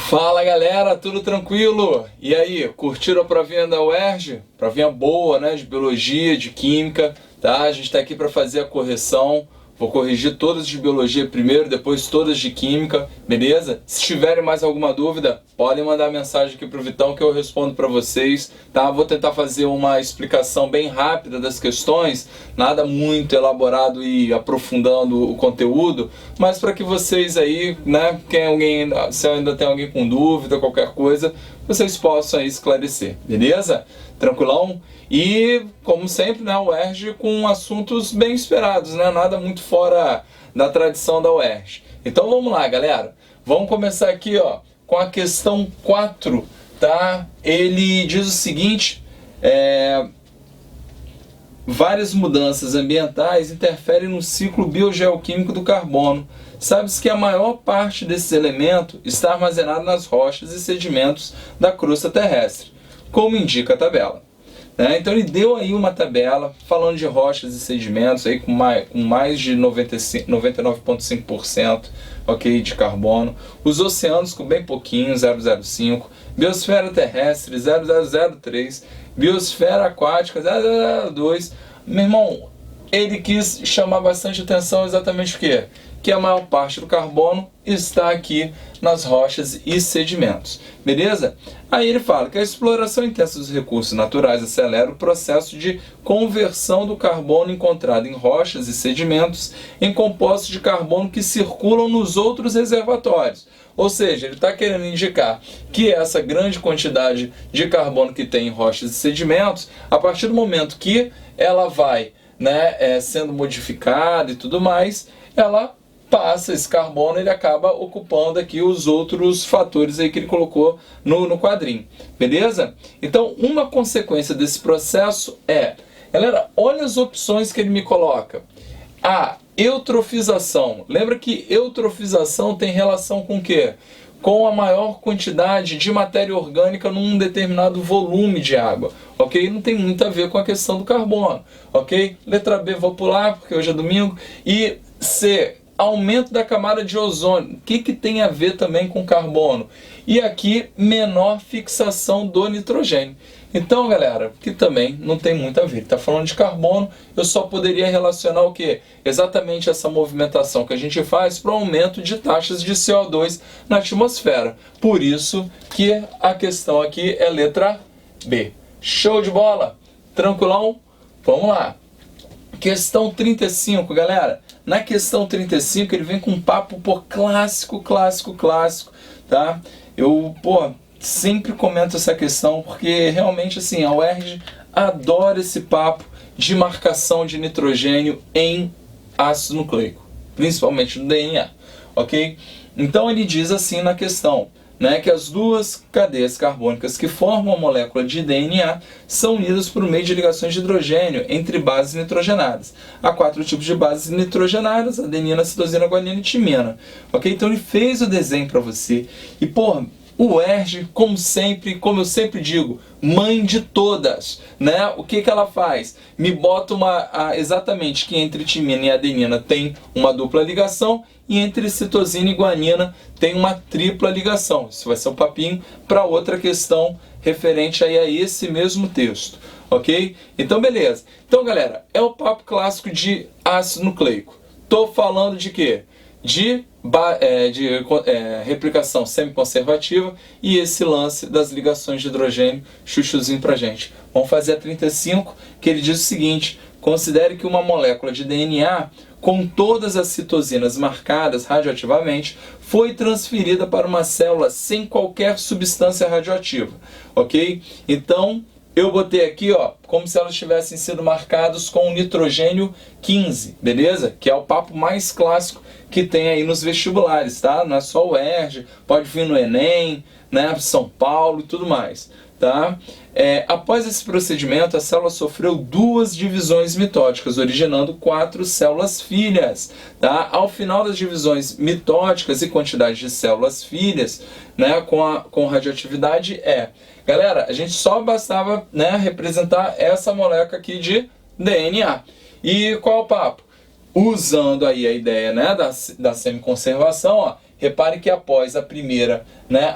Fala galera, tudo tranquilo? E aí, curtiram a provinha da UERJ? Provinha boa, né? De biologia, de química, tá? A gente tá aqui para fazer a correção. Vou corrigir todas de biologia primeiro, depois todas de química, beleza? Se tiverem mais alguma dúvida, podem mandar mensagem aqui pro Vitão que eu respondo para vocês, tá? Vou tentar fazer uma explicação bem rápida das questões, nada muito elaborado e aprofundando o conteúdo, mas para que vocês aí, né, se ainda tem alguém com dúvida, qualquer coisa, vocês possam aí esclarecer, beleza? Tranquilão? E, como sempre, né, o UERJ com assuntos bem esperados, né? Nada muito fora da tradição da UERJ. Então vamos lá, galera. Vamos começar aqui, ó, com a questão 4, tá? Ele diz o seguinte, várias mudanças ambientais interferem no ciclo biogeoquímico do carbono. Sabe-se que a maior parte desses elementos está armazenado nas rochas e sedimentos da crosta terrestre, como indica a tabela. Então ele deu aí uma tabela falando de rochas e sedimentos aí com mais de 99,5%, ok, de carbono. Os oceanos com bem pouquinho, 0,05%. Biosfera terrestre, 0,003%. Biosfera aquática, 0,02%. Meu irmão, ele quis chamar bastante atenção exatamente o quê? Que a maior parte do carbono está aqui nas rochas e sedimentos, beleza? Aí ele fala que a exploração intensa dos recursos naturais acelera o processo de conversão do carbono encontrado em rochas e sedimentos em compostos de carbono que circulam nos outros reservatórios. Ou seja, ele está querendo indicar que essa grande quantidade de carbono que tem em rochas e sedimentos, a partir do momento que ela vai, né, sendo modificada e tudo mais, ela passa esse carbono, ele acaba ocupando aqui os outros fatores aí que ele colocou no quadrinho, beleza? Então, uma consequência desse processo galera, olha as opções que ele me coloca. A eutrofização. Lembra que eutrofização tem relação com o quê? Com a maior quantidade de matéria orgânica num determinado volume de água, ok? Não tem muito a ver com a questão do carbono, ok? Letra B, vou pular, porque hoje é domingo. E C, aumento da camada de ozônio. O que tem a ver também com carbono? E aqui, menor fixação do nitrogênio. Então, galera, que também não tem muito a ver. Está falando de carbono, eu só poderia relacionar o quê? Exatamente essa movimentação que a gente faz para o aumento de taxas de CO2 na atmosfera. Por isso que a questão aqui é letra B. Show de bola? Tranquilão? Vamos lá. Questão 35, galera. Na questão 35 ele vem com um papo clássico, tá? Eu, sempre comento essa questão porque realmente assim, a UERJ adora esse papo de marcação de nitrogênio em ácido nucleico, principalmente no DNA, ok? Então ele diz assim na questão, né, que as duas cadeias carbônicas que formam a molécula de DNA são unidas por meio de ligações de hidrogênio entre bases nitrogenadas. Há 4 tipos de bases nitrogenadas: adenina, citosina, guanina e timina. Ok? Então ele fez o desenho para você. E, o UERJ, como eu sempre digo, mãe de todas, né? O que ela faz? Me bota exatamente que entre timina e adenina tem uma dupla ligação e entre citosina e guanina tem uma tripla ligação. Isso vai ser um papinho para outra questão referente aí a esse mesmo texto, ok? Então, beleza. Então, galera, é o papo clássico de ácido nucleico. Tô falando de quê? De replicação semiconservativa e esse lance das ligações de hidrogênio, chuchuzinho pra gente. Vamos fazer a 35, que ele diz o seguinte: considere que uma molécula de DNA com todas as citosinas marcadas radioativamente foi transferida para uma célula sem qualquer substância radioativa, ok? Então, eu botei aqui, como se elas tivessem sido marcadas com nitrogênio 15, beleza? Que é o papo mais clássico que tem aí nos vestibulares, tá? Não é só o UERJ, pode vir no Enem, né? São Paulo e tudo mais, tá? Após esse procedimento, a célula sofreu 2 divisões mitóticas, originando 4 células filhas, tá? Ao final das divisões mitóticas e quantidade de células filhas, né, com radioatividade galera, a gente só bastava, né, representar essa molécula aqui de DNA. E qual é o papo? Usando aí a ideia, né, da semiconservação, repare que após a primeira, né,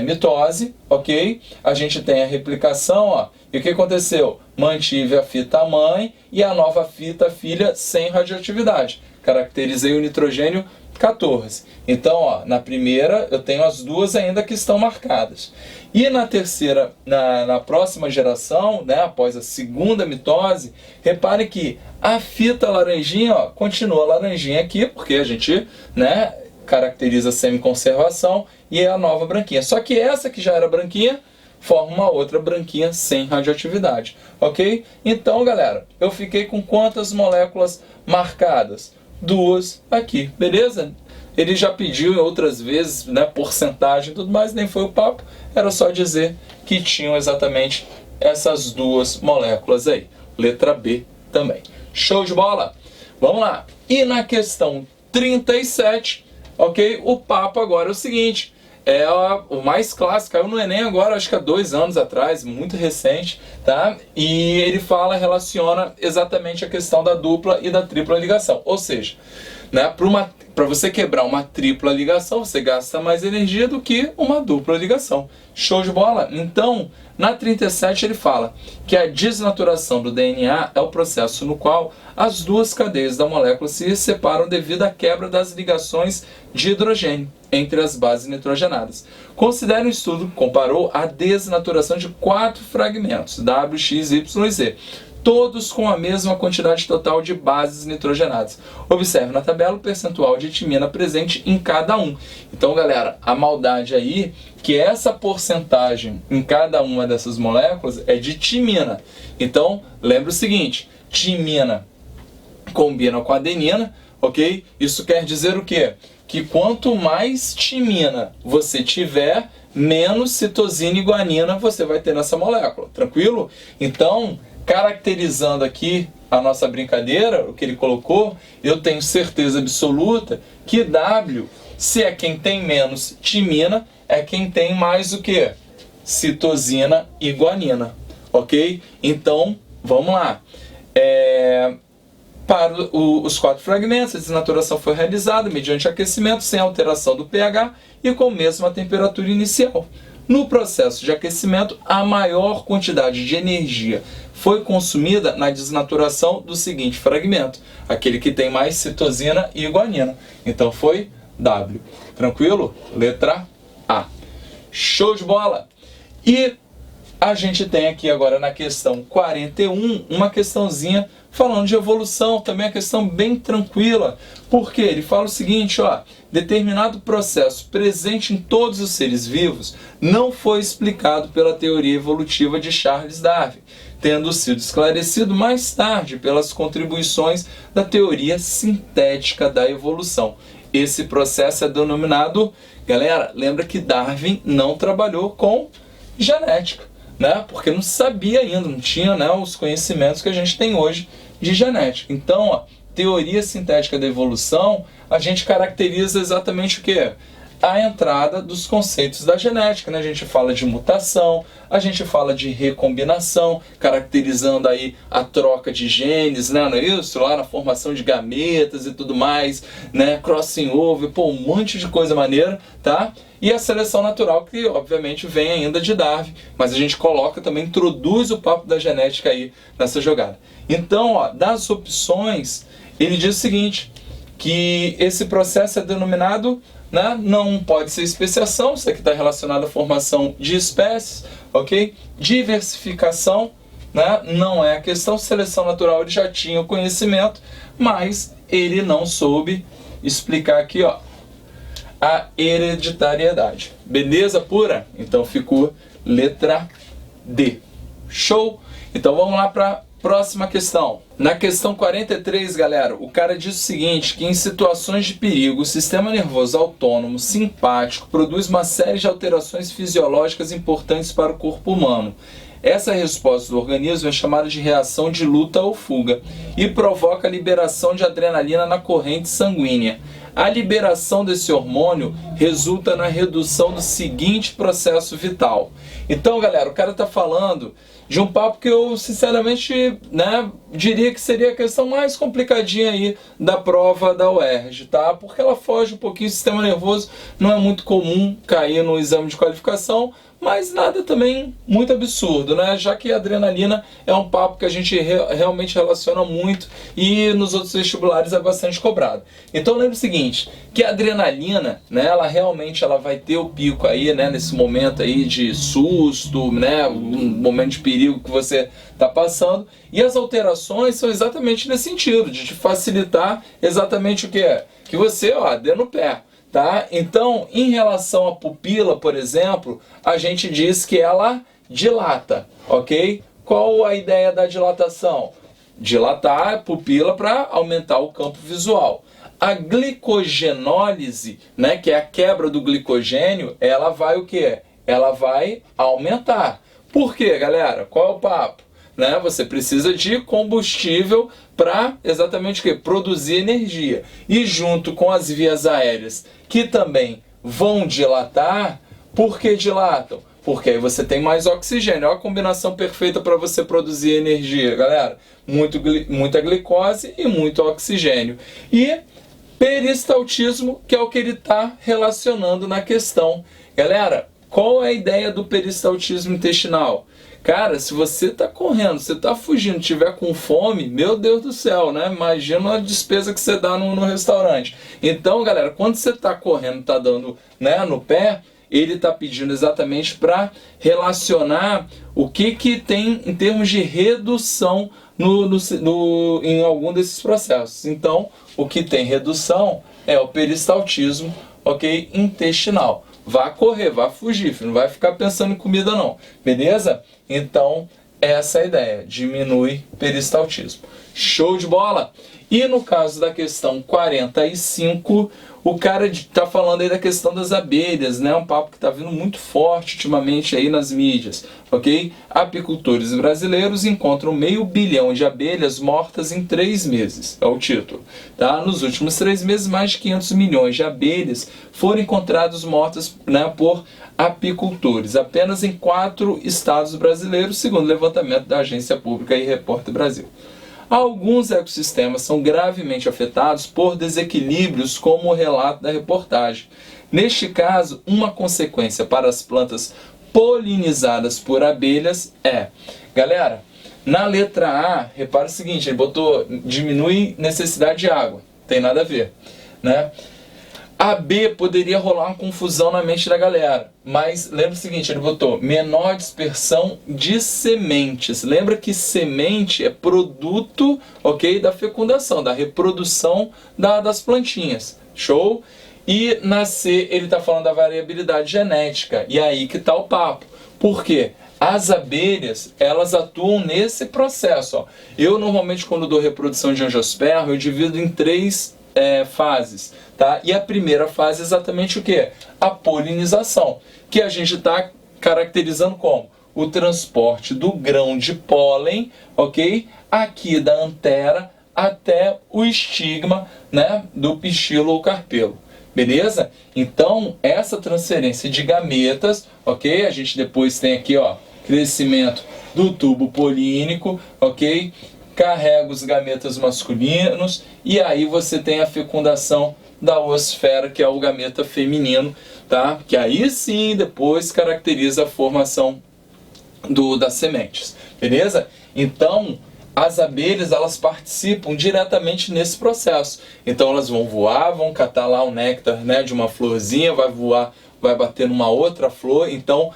mitose, ok? A gente tem a replicação, ó. E o que aconteceu? Mantive a fita mãe e a nova fita filha sem radioatividade. Caracterizei o nitrogênio 14. Então, ó, na primeira eu tenho as duas ainda que estão marcadas. E na terceira, na próxima geração, né, após a segunda mitose, repare que a fita laranjinha, ó, continua laranjinha aqui, porque a gente, né, caracteriza semiconservação, e é a nova branquinha. Só que essa que já era branquinha forma uma outra branquinha sem radioatividade, ok? Então, galera, eu fiquei com quantas moléculas marcadas? Duas aqui, beleza? Ele já pediu em outras vezes, né, porcentagem e tudo mais, nem foi o papo, era só dizer que tinham exatamente essas duas moléculas aí. Letra B também. Show de bola? Vamos lá. E na questão 37, ok? O papo agora é o seguinte, é o mais clássico, caiu no Enem agora, acho que há 2 anos atrás, muito recente, tá? E ele relaciona exatamente a questão da dupla e da tripla ligação. Ou seja, né, para você quebrar uma tripla ligação, você gasta mais energia do que uma dupla ligação. Show de bola? Então, na 37 ele fala que a desnaturação do DNA é o processo no qual as duas cadeias da molécula se separam devido à quebra das ligações de hidrogênio entre as bases nitrogenadas. Considere um estudo que comparou a desnaturação de 4 fragmentos, W, X, Y e Z, todos com a mesma quantidade total de bases nitrogenadas. Observe na tabela o percentual de timina presente em cada um. Então, galera, a maldade aí, que essa porcentagem em cada uma dessas moléculas é de timina. Então, lembra o seguinte, timina combina com adenina, ok? Isso quer dizer o quê? Que quanto mais timina você tiver, menos citosina e guanina você vai ter nessa molécula, tranquilo? Então, caracterizando aqui a nossa brincadeira, o que ele colocou, eu tenho certeza absoluta que W, se é quem tem menos timina, é quem tem mais o que? Citosina e guanina, ok? Então, vamos lá. Para os 4 fragmentos, a desnaturação foi realizada mediante aquecimento, sem alteração do pH e com a mesma temperatura inicial. No processo de aquecimento, a maior quantidade de energia foi consumida na desnaturação do seguinte fragmento, aquele que tem mais citosina e guanina. Então foi W. Tranquilo? Letra A. Show de bola! E a gente tem aqui agora na questão 41, uma questãozinha falando de evolução, também é uma questão bem tranquila, porque ele fala o seguinte, ó, determinado processo presente em todos os seres vivos não foi explicado pela teoria evolutiva de Charles Darwin, tendo sido esclarecido mais tarde pelas contribuições da teoria sintética da evolução. Esse processo é denominado, galera, lembra que Darwin não trabalhou com genética, né? Porque não sabia ainda, não tinha, né, os conhecimentos que a gente tem hoje de genética. Então, ó, teoria sintética da evolução, a gente caracteriza exatamente o que? A entrada dos conceitos da genética, né? A gente fala de mutação, a gente fala de recombinação, caracterizando aí a troca de genes, né? Não é isso? Lá na formação de gametas e tudo mais, né? Crossing over, pô, um monte de coisa maneira, tá? E a seleção natural, que obviamente vem ainda de Darwin, mas a gente coloca também, introduz o papo da genética aí nessa jogada. Então, ó, das opções, ele diz o seguinte, que esse processo é denominado, né, não pode ser especiação, isso aqui está relacionado à formação de espécies, ok? Diversificação, né, não é a questão, seleção natural ele já tinha o conhecimento, mas ele não soube explicar aqui, ó, a hereditariedade. Beleza pura? Então ficou letra D. Show? Então vamos lá para a próxima questão. Na questão 43, galera, o cara diz o seguinte, que em situações de perigo, o sistema nervoso autônomo simpático produz uma série de alterações fisiológicas importantes para o corpo humano. Essa resposta do organismo é chamada de reação de luta ou fuga e provoca a liberação de adrenalina na corrente sanguínea. A liberação desse hormônio resulta na redução do seguinte processo vital. Então, galera, o cara está falando de um papo que eu, sinceramente, né, diria que seria a questão mais complicadinha aí da prova da UERJ, tá? Porque ela foge um pouquinho do sistema nervoso, não é muito comum cair no exame de qualificação, mas nada também muito absurdo, né? Já que a adrenalina é um papo que a gente realmente relaciona muito e nos outros vestibulares é bastante cobrado. Então lembre o seguinte, que a adrenalina, né, ela realmente vai ter o pico aí, né, nesse momento aí de susto, né, um momento de perigo que você está passando, e as alterações são exatamente nesse sentido, de te facilitar exatamente o que é? Que você, dê no pé. Tá? Então, em relação à pupila, por exemplo, a gente diz que ela dilata, ok? Qual a ideia da dilatação? Dilatar a pupila para aumentar o campo visual. A glicogenólise, né, que é a quebra do glicogênio, ela vai o quê? Ela vai aumentar. Por quê, galera? Qual é o papo? Né? Você precisa de combustível para exatamente o quê? Produzir energia. E junto com as vias aéreas, que também vão dilatar, por que dilatam? Porque aí você tem mais oxigênio. Olha a combinação perfeita para você produzir energia, galera. Muita glicose e muito oxigênio. E peristaltismo, que é o que ele está relacionando na questão. Galera, qual é a ideia do peristaltismo intestinal? Cara, se você está correndo, você está fugindo, tiver com fome, meu Deus do céu, né? Imagina a despesa que você dá no restaurante. Então, galera, quando você está correndo, está dando, né, no pé, ele está pedindo exatamente para relacionar o que tem em termos de redução em algum desses processos. Então, o que tem redução é o peristaltismo, ok, intestinal. Vá correr, vá fugir, filho. Não vai ficar pensando em comida não, beleza? Então, essa é a ideia, diminui peristaltismo. Show de bola? E no caso da questão 45, o cara está falando aí da questão das abelhas, né? Um papo que está vindo muito forte ultimamente aí nas mídias, ok? Apicultores brasileiros encontram 500 milhões de abelhas mortas em 3 meses, é o título, tá? Nos últimos 3 meses, mais de 500 milhões de abelhas foram encontradas mortas, né, por apicultores, apenas em 4 estados brasileiros, segundo o levantamento da Agência Pública e Repórter Brasil. Alguns ecossistemas são gravemente afetados por desequilíbrios, como o relato da reportagem. Neste caso, uma consequência para as plantas polinizadas por abelhas é... Galera, na letra A, repara o seguinte, ele botou diminui necessidade de água, tem nada a ver, né? A B poderia rolar uma confusão na mente da galera, mas lembra o seguinte, ele botou menor dispersão de sementes. Lembra que semente é produto, ok, da fecundação, da reprodução das plantinhas. Show? E na C ele está falando da variabilidade genética. E aí que está o papo. Por quê? As abelhas, elas atuam nesse processo. Ó. Eu normalmente quando dou reprodução de angiosperma, eu divido em 3 fases, tá? E a primeira fase é exatamente o que? A polinização, que a gente está caracterizando como o transporte do grão de pólen, ok? Aqui da antera até o estigma, né, do pistilo ou carpelo. Beleza? Então, essa transferência de gametas, ok? A gente depois tem aqui, ó, crescimento do tubo polínico, ok? Carrega os gametas masculinos e aí você tem a fecundação da oosfera, que é o gameta feminino, tá? Que aí sim depois caracteriza a formação das sementes, beleza? Então, as abelhas, elas participam diretamente nesse processo. Então elas vão voar, vão catar lá o néctar, né, de uma florzinha, vai voar, vai bater numa outra flor, então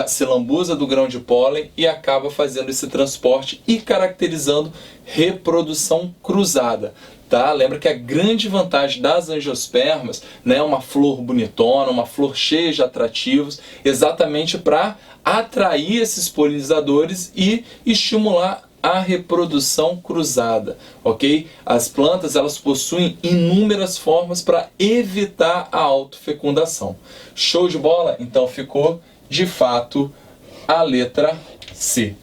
se lambuza do grão de pólen e acaba fazendo esse transporte e caracterizando reprodução cruzada. Tá? Lembra que a grande vantagem das angiospermas, né, uma flor bonitona, uma flor cheia de atrativos, exatamente para atrair esses polinizadores e estimular a reprodução cruzada, ok? As plantas, elas possuem inúmeras formas para evitar a autofecundação. Show de bola? Então ficou, de fato, a letra C.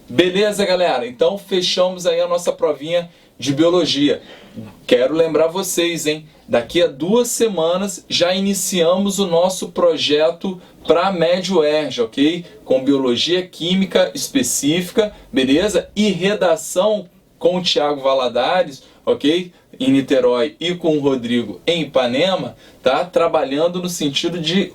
Beleza, galera? Então fechamos aí a nossa provinha de biologia. Quero lembrar vocês, hein? Daqui a 2 semanas já iniciamos o nosso projeto para a Médio UERJ, ok? Com biologia química específica, beleza? E redação com o Thiago Valadares, ok? Em Niterói, e com o Rodrigo em Ipanema, tá? Trabalhando no sentido de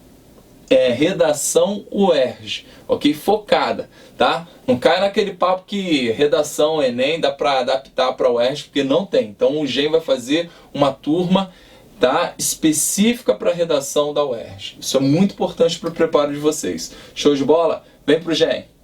redação UERJ, ok? Focada, tá? Não cai naquele papo que redação Enem dá para adaptar para o UERJ, porque não tem. Então o GEM vai fazer uma turma, tá, específica para a redação da UERJ. Isso é muito importante para o preparo de vocês. Show de bola? Vem pro GEM!